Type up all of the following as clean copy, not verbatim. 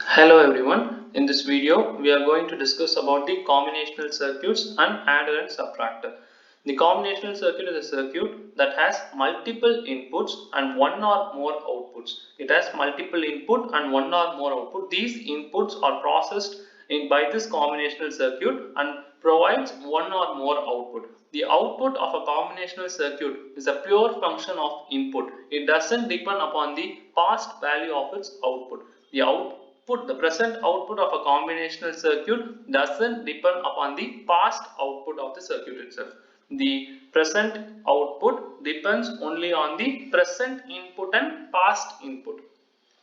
Hello everyone, in this video we are going to discuss about the combinational circuits and adder and subtractor. The combinational circuit is a circuit that has multiple inputs and one or more outputs. It has multiple input and one or more output. These inputs are processed by this combinational circuit and provides one or more output. The output of a combinational circuit is a pure function of input. It doesn't depend upon the past value of its output. The present output of a combinational circuit doesn't depend upon the past output of the circuit itself. The present output depends only on the present input and past input.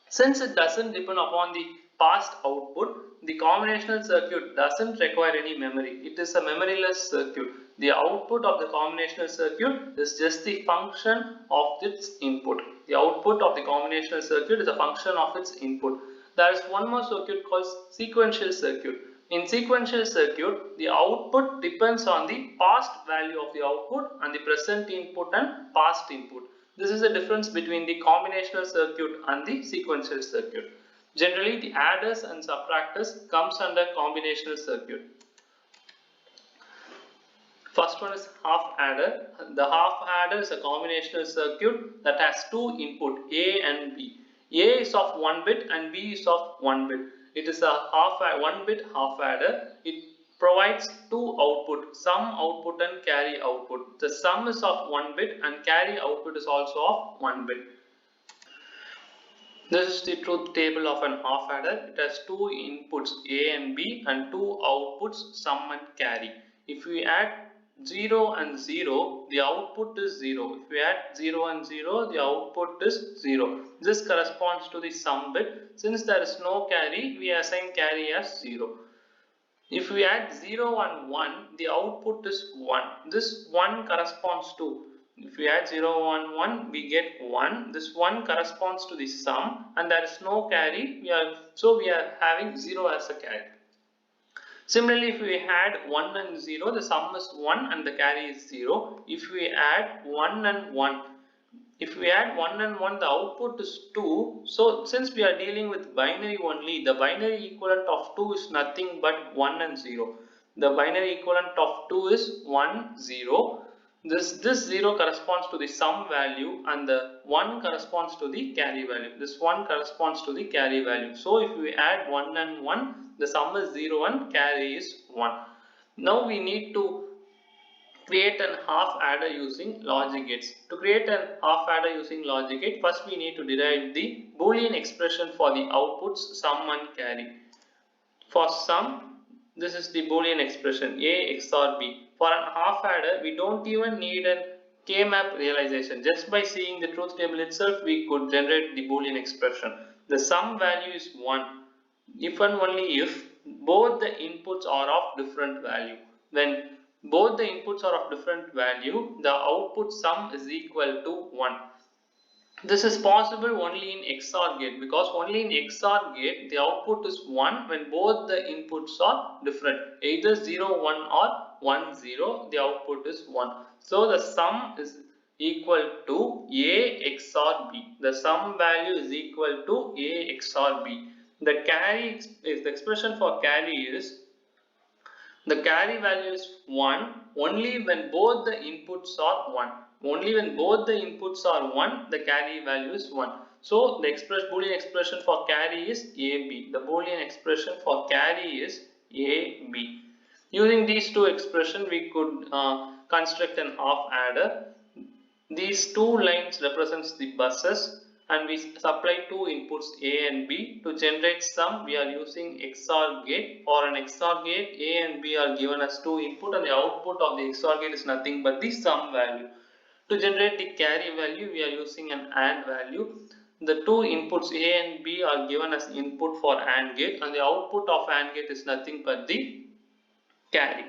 Since it doesn't depend upon the past output, the combinational circuit doesn't require any memory. It is a memoryless circuit. The output of the combinational circuit is just the function of its input. The output of the combinational circuit is a function of its input. There is one more circuit called sequential circuit. In sequential circuit, the output depends on the past value of the output and the present input and past input. This is the difference between the combinational circuit and the sequential circuit. Generally, the adders and subtractors comes under combinational circuit. First one is half adder. The half adder is a combinational circuit that has two input A and B. A is of 1 bit and B is of 1 bit. It is a 1 bit half adder. It provides two output, sum output and carry output. The sum is of 1 bit and carry output is also of 1 bit. This is the truth table of an half adder. It has two inputs A and B and two outputs sum and carry. If we add 0 and 0, the output is 0. If we add 0 and 0, the output is 0. This corresponds to the sum bit. Since there is no carry, we assign carry as 0. If we add 0 and 1, the output is 1. This 1 corresponds to, if we add 0 and 1, we get 1. This 1 corresponds to the sum and there is no carry. We are having 0 as a carry. Similarly, if we add 1 and 0, the sum is 1 and the carry is 0. If we add 1 and 1, the output is 2. So, since we are dealing with binary only, the binary equivalent of 2 is nothing but 1 and 0. The binary equivalent of 2 is 1, 0. This 0 corresponds to the sum value and the 1 corresponds to the carry value. This 1 corresponds to the carry value. So, if we add 1 and 1, the sum is 0 and carry is 1. Now, we need to create an half adder using logic gates. To create an half adder using logic gate, first we need to derive the Boolean expression for the outputs sum and carry. For sum, this is the Boolean expression A XOR B. For an half adder, we don't even need a K-map realization. Just by seeing the truth table itself, we could generate the Boolean expression. The sum value is 1. If and only if both the inputs are of different value. When both the inputs are of different value, the output sum is equal to 1. This is possible only in XOR gate, because only in XOR gate the output is 1 when both the inputs are different. Either 0 1 or 1 0, the output is 1. So the sum is equal to A XOR B. The sum value is equal to A XOR B. The carry is the expression for carry is, the carry value is 1 only when both the inputs are 1. Only when both the inputs are 1, the carry value is 1. So the Boolean expression for carry is AB. The Boolean expression for carry is AB. Using these two expressions, we could construct an half adder. These two lines represents the buses, and we supply two inputs A and B. To generate sum, we are using XOR gate. For an XOR gate, A and B are given as two input and the output of the XOR gate is nothing but the sum value. To generate the carry value, we are using an AND value. The two inputs A and B are given as input for AND gate and the output of AND gate is nothing but the carry.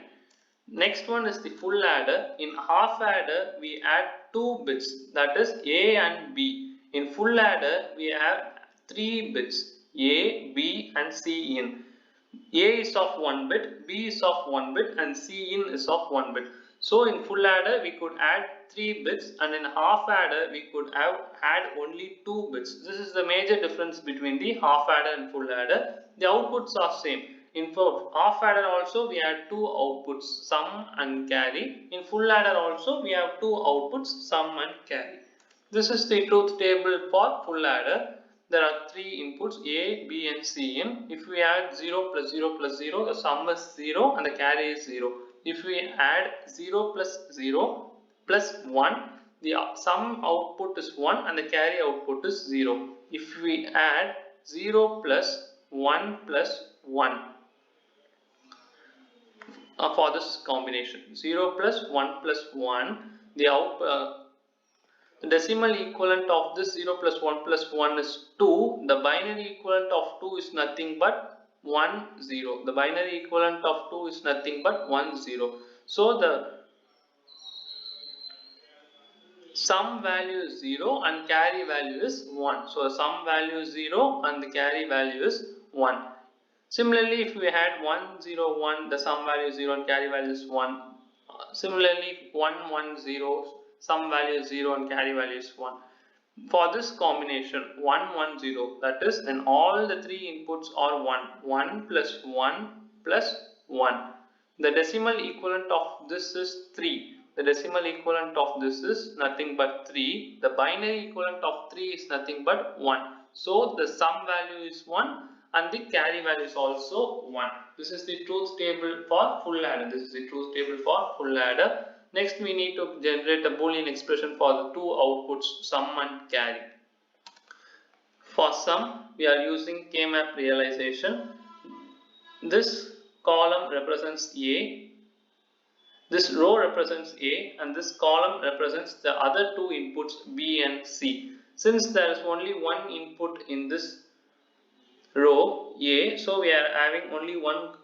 Next one is the full adder. In half adder, we add 2 bits, that is A and B. In full adder, we have 3 bits, A, B and C in. A is of 1 bit, B is of 1 bit and C in is of 1 bit. So in full adder, we could add 3 bits, and in half adder we could have add only 2 bits. This is the major difference between the half adder and full adder. The outputs are same. In half adder also we had 2 outputs, sum and carry. In full adder also we have 2 outputs, sum and carry. This is the truth table for full adder. There are 3 inputs A, B and C in. If we add 0 plus 0 plus 0, the sum is 0 and the carry is 0. If we add 0 plus 0 plus 1, the sum output is 1 and the carry output is 0. If we add 0 plus 1 plus 1 for this combination, 0 plus 1 plus 1, the decimal equivalent of this 0 plus 1 plus 1 is 2. The binary equivalent of 2 is nothing but 1, 0. The binary equivalent of 2 is nothing but 1, 0. So the sum value is 0 and carry value is 1. So the sum value is 0 and the carry value is 1. Similarly, if we had 1, 0, 1, the sum value is 0 and carry value is 1. Similarly, 1, 1, 0, sum value is 0 and carry value is 1. For this combination 1, 1, 0, that is when all the 3 inputs are 1, 1 plus 1 plus 1. The decimal equivalent of this is 3. The decimal equivalent of this is nothing but 3. The binary equivalent of 3 is nothing but 1. So the sum value is 1 and the carry value is also 1. This is the truth table for full adder. This is the truth table for full adder. Next we need to generate a Boolean expression for the 2 outputs, sum and carry. For sum, we are using K-map realization. This column represents A, this row represents A, and this column represents the other 2 inputs B and C. Since there is only one input in this row A, so we are having only one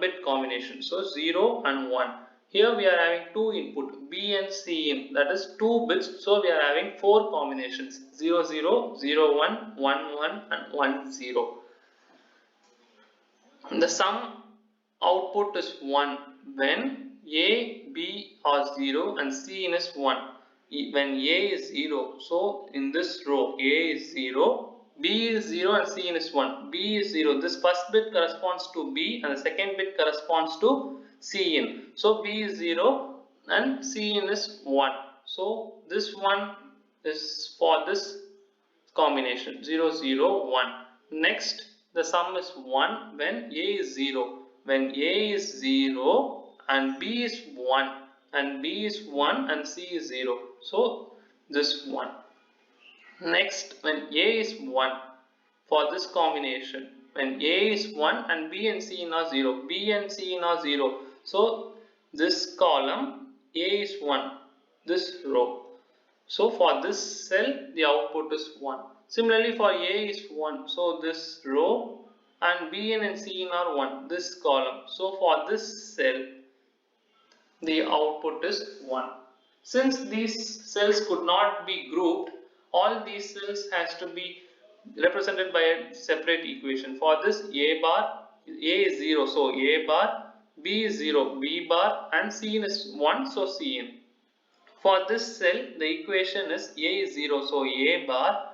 bit combination, so 0 and 1. Here we are having 2 input B and C in, that is 2 bits, so we are having 4 combinations 0 0 0 1 1 1 and 1 0. The sum output is 1 when A, B are 0 and C in is 1. When A is 0, so in this row A is 0, B is 0 and C in is 1. B is 0. This first bit corresponds to B and the second bit corresponds to C in. So B is 0 and C in is 1. So this one is for this combination 0 0 1. Next the sum is 1 when A is 0. When A is 0 and B is 1 and B is 1 and C is 0. So this 1. Next, when A is 1 for this combination, when A is 1 and B and C are 0, B and C are 0. So this column A is 1, this row. So for this cell the output is 1. Similarly for A is 1, so this row, and B and C are 1, this column. So for this cell the output is 1. Since these cells could not be grouped, all these cells has to be represented by a separate equation. For this A bar, A is 0, so A bar, B is 0, B bar, and C in is 1, so C in. For this cell, the equation is A is 0, so A bar,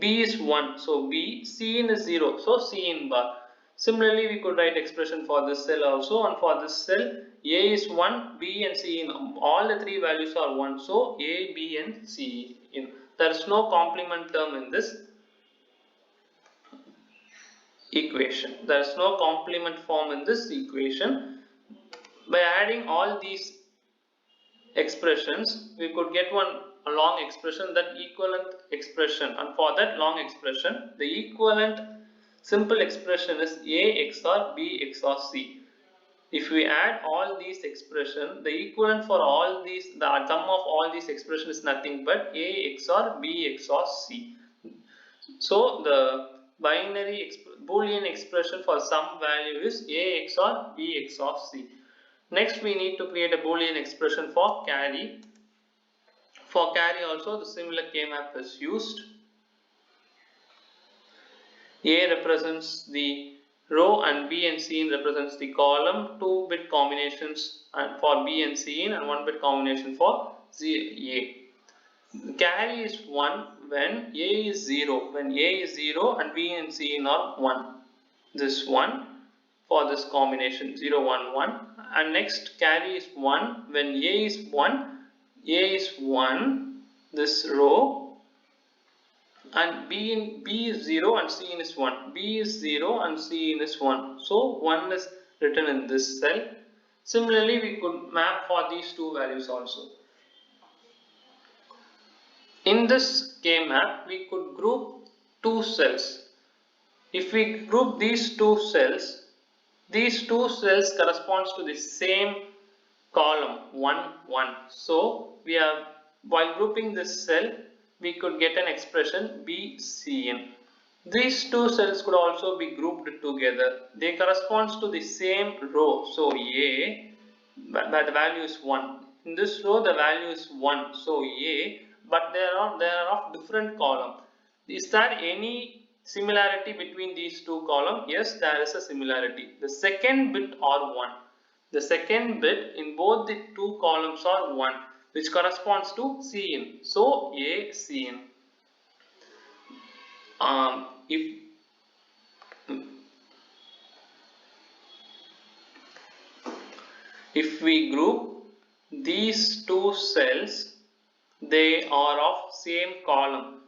B is 1, so B, C in is 0, so C in bar. Similarly, we could write expression for this cell also, and for this cell A is 1, B and C in, all the 3 values are 1, so A, B and C in. There is no complement term in this equation. There is no complement form in this equation. By adding all these expressions, we could get a long expression, that equivalent expression, and for that long expression the equivalent simple expression is A XOR B XOR C. If we add all these expressions, the equivalent for all these, the sum of all these expressions is nothing but A XOR B XOR C. So the binary Boolean expression for sum value is A XOR B XOR C. Next we need to create a Boolean expression for carry. For carry also the similar K-map is used. A represents the row and B and C in represents the column, 2-bit combinations and for B and C in and 1-bit combination for A. Carry is 1 when A is 0. When A is 0 and B and C in are 1. This 1 for this combination 0, 1, 1. And next carry is 1 when A is 1. A is 1 this row and B is 0 and C in is 1. B is 0 and C in is 1. So 1 is written in this cell. Similarly, we could map for these two values also. In this K map, we could group two cells. If we group these two cells corresponds to the same column 1, 1. So we have, while grouping this cell, we could get an expression BCN. These two cells could also be grouped together. They corresponds to the same row. So A, but the value is 1. In this row, the value is 1. So A, but they are of different column. Is there any similarity between these two columns? Yes, there is a similarity. The second bit are 1. The second bit in both the two columns are 1, which corresponds to Cn. So A Cn. If we group these two cells, they are of same column,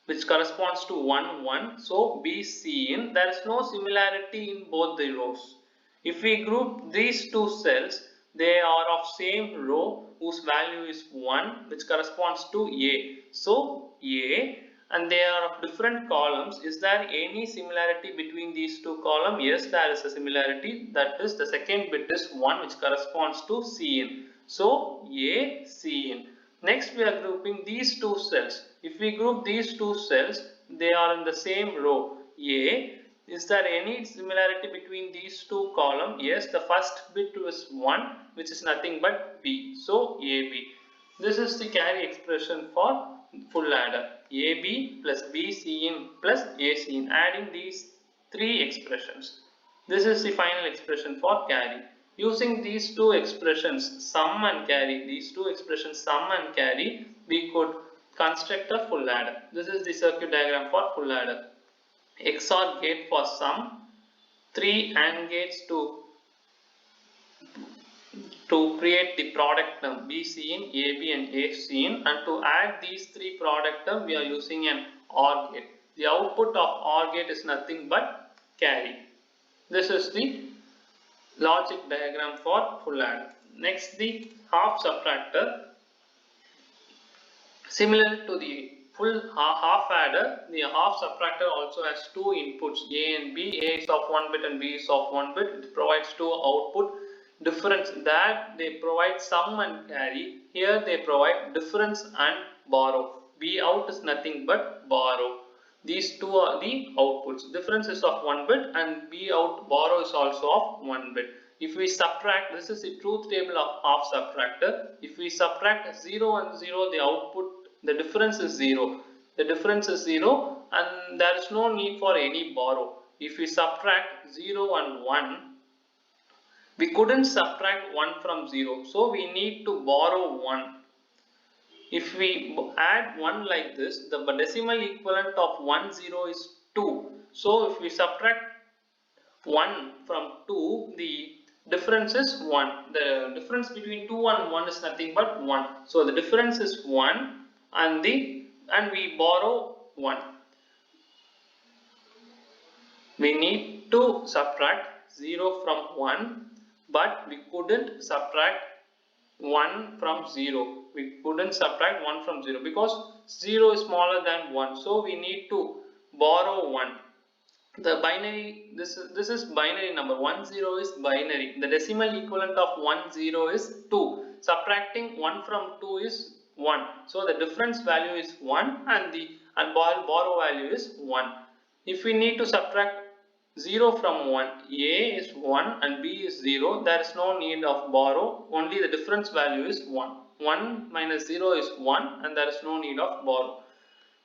which corresponds to 1, 1. So B Cn. There is no similarity in both the rows. If we group these two cells, they are of same row whose value is 1, which corresponds to A. So A, and they are of different columns. Is there any similarity between these two columns? Yes, there is a similarity. That is, the second bit is 1, which corresponds to Cn. So A Cn. Next, we are grouping these two cells. If we group these two cells, they are in the same row A. Is there any similarity between these two columns? Yes, the first bit is 1, which is nothing but B. So AB. This is the carry expression for full adder. AB plus BCin plus ACin. Adding these three expressions. This is the final expression for carry. Using these two expressions, sum and carry, we could construct a full adder. This is the circuit diagram for full adder. XOR gate for sum, 3 AND gates to create the product term BCin, AB and ACin, and to add these three product term, we are using an OR gate. The output of OR gate is nothing but carry. This is the logic diagram for full adder. Next, the half subtractor. Similar to the full half adder, the half subtractor also has two inputs, A and B. A is of 1 bit and B is of 1 bit. It provides two output. Difference that they provide sum and carry. Here they provide difference and borrow. B out is nothing but borrow. These two are the outputs. Difference is of 1 bit and B out borrow is also of 1 bit. If we subtract, this is the truth table of half subtractor. If we subtract 0 and 0, the output, the difference is 0. The difference is 0 and there is no need for any borrow. If we subtract 0 and 1, we couldn't subtract 1 from 0. So we need to borrow 1. If we add 1 like this, the decimal equivalent of 1, 0 is 2. So if we subtract 1 from 2, the difference is 1. The difference between 2 and 1 is nothing but 1. So the difference is 1 and we borrow 1. We need to subtract 0 from 1, but we couldn't subtract 1 from 0. We couldn't subtract 1 from 0 because 0 is smaller than 1. So we need to borrow 1. The binary, this is binary number. 1, 0 is binary. The decimal equivalent of 1, 0 is 2. Subtracting 1 from 2 is 1. So the difference value is 1 and borrow value is 1. If we need to subtract 0 from 1, A is 1 and B is 0. There is no need of borrow. Only the difference value is 1. 1 minus 0 is 1 and there is no need of borrow.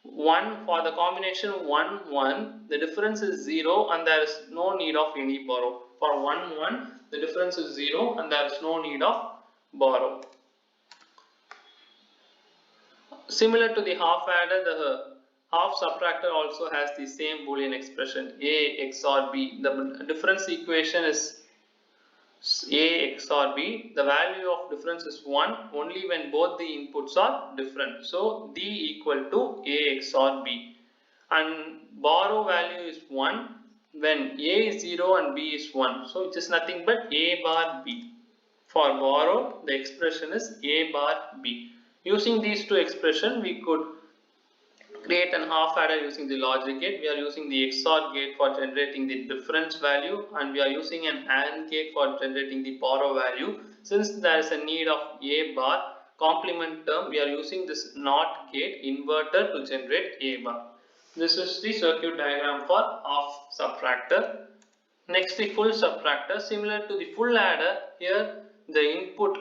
1 for the combination 1 1, the difference is 0 and there is no need of any borrow. For 1 1, the difference is 0 and there is no need of borrow. Similar to the half adder, the half subtractor also has the same boolean expression A XOR B. The difference equation is A XOR B. The value of difference is 1 only when both the inputs are different. So D equal to A XOR B. And borrow value is 1 when A is 0 and B is 1. So it is nothing but A bar B. For borrow, the expression is A bar B. Using these two expressions, we could create an half adder using the logic gate. We are using the XOR gate for generating the difference value, and we are using an AND gate for generating the borrow value. Since there is a need of A bar complement term, we are using this NOT gate inverter to generate A bar. This is the circuit diagram for half subtractor. Next, the full subtractor. Similar to the full adder, here the input,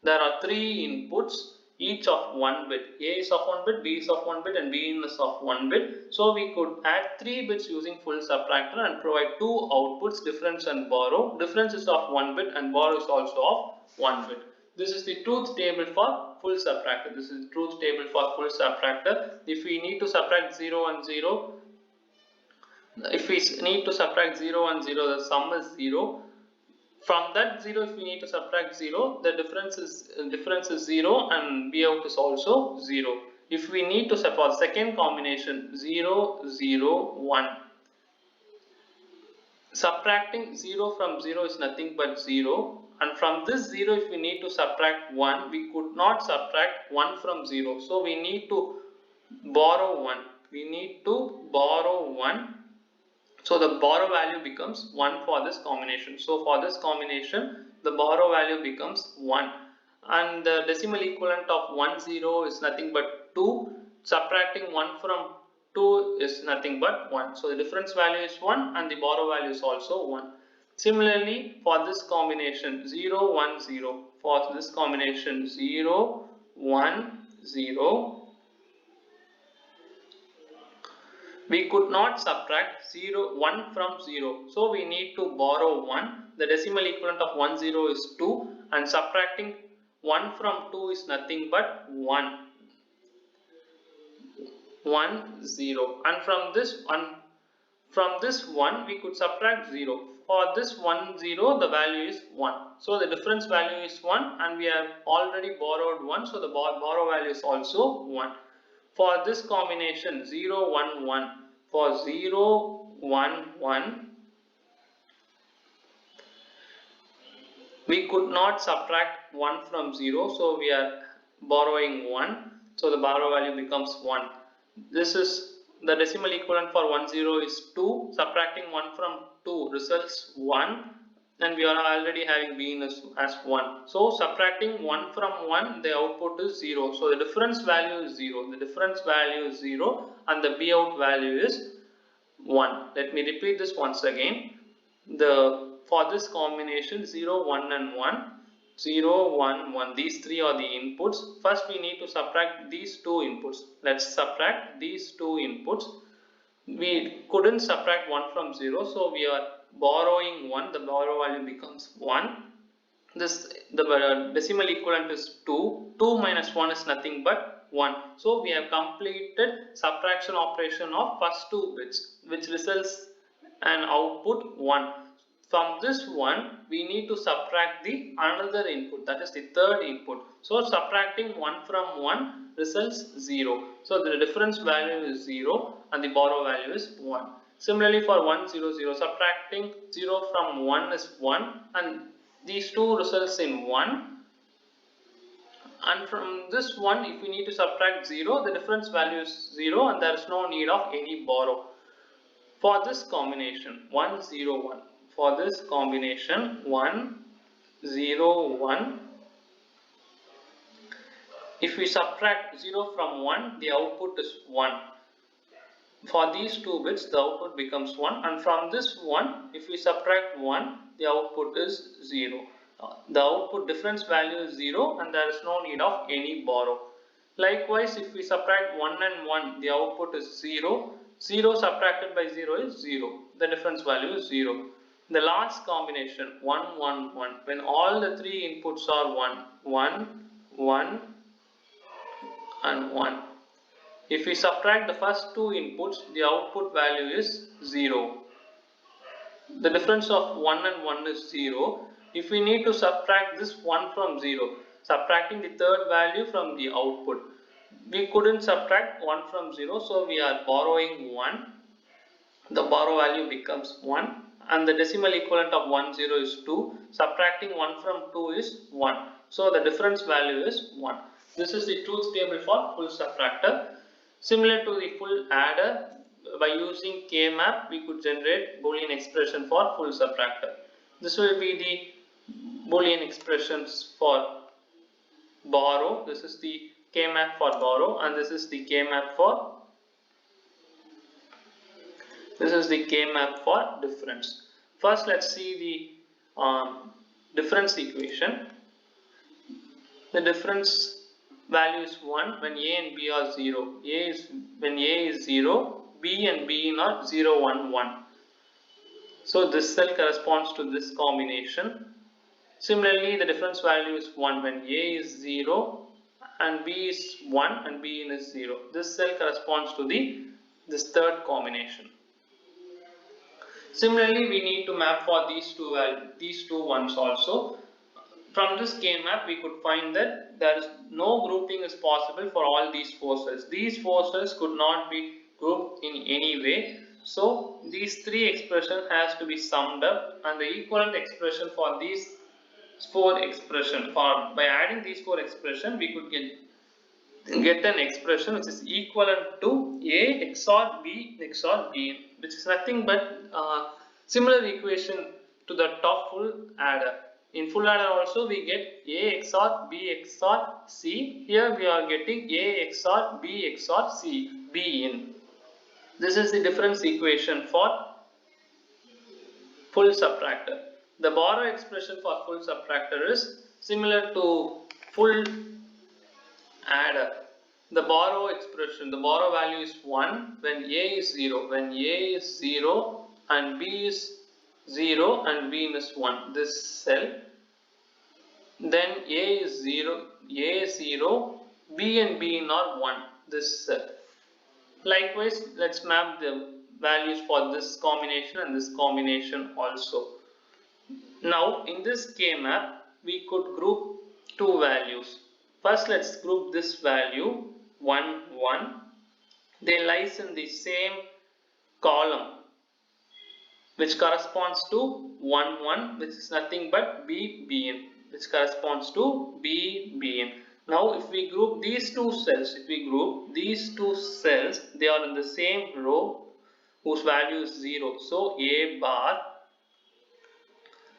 there are three inputs, each of 1 bit. A is of 1 bit, B is of 1 bit, and B is of 1 bit. So we could add 3 bits using full subtractor and provide two outputs, difference and borrow. Difference is of 1 bit and borrow is also of 1 bit. This is the truth table for full subtractor. This is the truth table for full subtractor. If we need to subtract 0 and 0, if we need to subtract 0 and 0, the sum is 0. From that 0, if we need to subtract 0, the difference is 0 and B out is also 0. If we need to separate second combination 0 0 1, subtracting 0 from 0 is nothing but 0, and from this 0, if we need to subtract 1, we could not subtract 1 from 0, so we need to borrow 1. We need to borrow 1. So the borrow value becomes 1 for this combination. So for this combination, the borrow value becomes 1. And the decimal equivalent of 1 0 is nothing but 2. Subtracting 1 from 2 is nothing but 1. So the difference value is 1 and the borrow value is also 1. Similarly, for this combination 0 1 0. For this combination 0 1 0. We could not subtract 1 from 0. So we need to borrow 1. The decimal equivalent of 1 0 is 2. And subtracting 1 from 2 is nothing but 1. 1 0. And from this 1 we could subtract 0. For this 1 0 the value is 1. So the difference value is 1 and we have already borrowed 1. So the borrow value is also 1. For this combination 0 1 1, for 0 1 1, we could not subtract 1 from 0, so we are borrowing 1, so the borrow value becomes 1. This is the decimal equivalent for 1 0 is 2, subtracting 1 from 2 results 1, and we are already having B as 1. So subtracting 1 from 1, the output is 0. So the difference value is 0. The difference value is 0 and the B out value is 1. Let me repeat this once again. For this combination 0, 1 and 1, 0, 1, 1. These three are the inputs. First we need to subtract these two inputs. Let's subtract these two inputs. We couldn't subtract 1 from 0, so we are borrowing 1. The borrow value becomes 1. The decimal equivalent is 2. 2 minus 1 is nothing but 1. So we have completed subtraction operation of first two bits, which results an output 1. From this 1, we need to subtract the another input, that is the third input. So subtracting 1 from 1 results 0. So the difference value is 0 and the borrow value is 1. Similarly for 1 0 0, subtracting 0 from 1 is 1 and these two results in 1. And from this 1, if we need to subtract 0, the difference value is 0 and there is no need of any borrow. For this combination 1 0 1, for this combination 1 0 1, if we subtract 0 from 1, the output is 1. For these two bits, the output becomes 1, and from this 1, if we subtract 1, the output is 0. The output difference value is 0 and there is no need of any borrow. Likewise, if we subtract 1 and 1, the output is 0. 0 subtracted by 0 is 0. The difference value is 0. The last combination 1, 1, 1. When all the three inputs are 1, 1, 1 and 1. If we subtract the first two inputs, the output value is 0. The difference of 1 and 1 is 0. If we need to subtract this 1 from 0, subtracting the third value from the output, we couldn't subtract 1 from 0, so we are borrowing 1. The borrow value becomes 1, and the decimal equivalent of 10 is 2. Subtracting 1 from 2 is 1. So the difference value is 1. This is the truth table for full subtractor. Similar to the full adder, by using K-map, we could generate Boolean expression for full subtractor. This will be the Boolean expressions for borrow. This is the K-map for borrow, and this is the K-map for difference. First, let's see the difference equation. The difference value is 1 when A and B are 0. When A is 0, B and B are 0, 1, 1. So this cell corresponds to this combination. Similarly, the difference value is 1 when A is 0 and B is 1 and B is 0. This cell corresponds to this third combination. Similarly, we need to map for these two ones also. From this K-map, we could find that there is no grouping is possible for all these four cells. These four cells could not be grouped in any way. So these three expressions has to be summed up, and the equivalent expression for these four expression, by adding these four expression, we could get an expression which is equivalent to A XOR B XOR B, which is nothing but similar equation to that of full adder. In full adder also we get A XOR B XOR C. Here we are getting A XOR B XOR C, B in. This is the difference equation for full subtractor. The borrow expression for full subtractor is similar to full adder. The borrow expression, the borrow value is 1 when A is 0. When A is 0 and B is 0 and B is 1, this cell. Then A is 0, B and B are 1, this cell. Likewise, let's map the values for this combination and this combination also. Now, in this K-map, we could group two values. First, let's group this value 1, 1. They lies in the same column, which corresponds to 1, 1, which is nothing but B, Bn, which corresponds to B, Bn. Now, if we group these two cells, they are in the same row whose value is 0. So, A bar.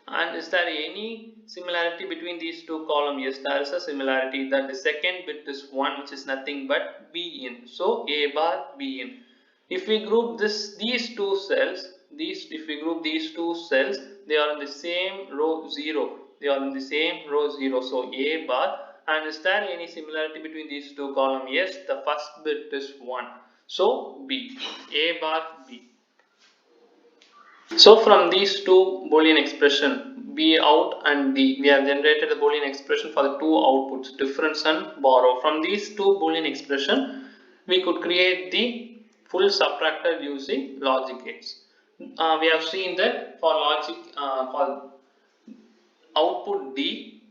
And is there any similarity between these two columns? Yes, there is a similarity, that the second bit is 1, which is nothing but B in. So, A bar, B in. If we group these two cells, they are in the same row 0. So, A bar. And is there any similarity between these two columns? Yes, the first bit is 1. So, B. A bar, B. So from these two Boolean expression, B out and D, we have generated the Boolean expression for the two outputs, difference and borrow. From these two Boolean expression, we could create the full subtractor using logic gates. We have seen that for for output D,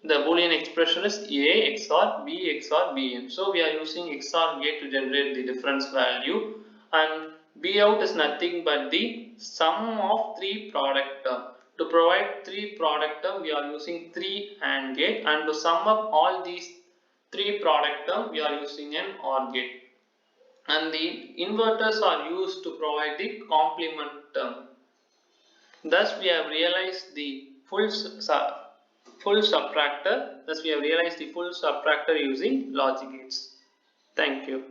the Boolean expression is A XOR B XOR Bn. So we are using XOR gate to generate the difference value, and B out is nothing but the sum of three product term. To provide three product term, we are using 3 AND gate, and to sum up all these three product term, we are using an OR gate. And the inverters are used to provide the complement term. Thus, we have realized the full subtractor using logic gates. Thank you.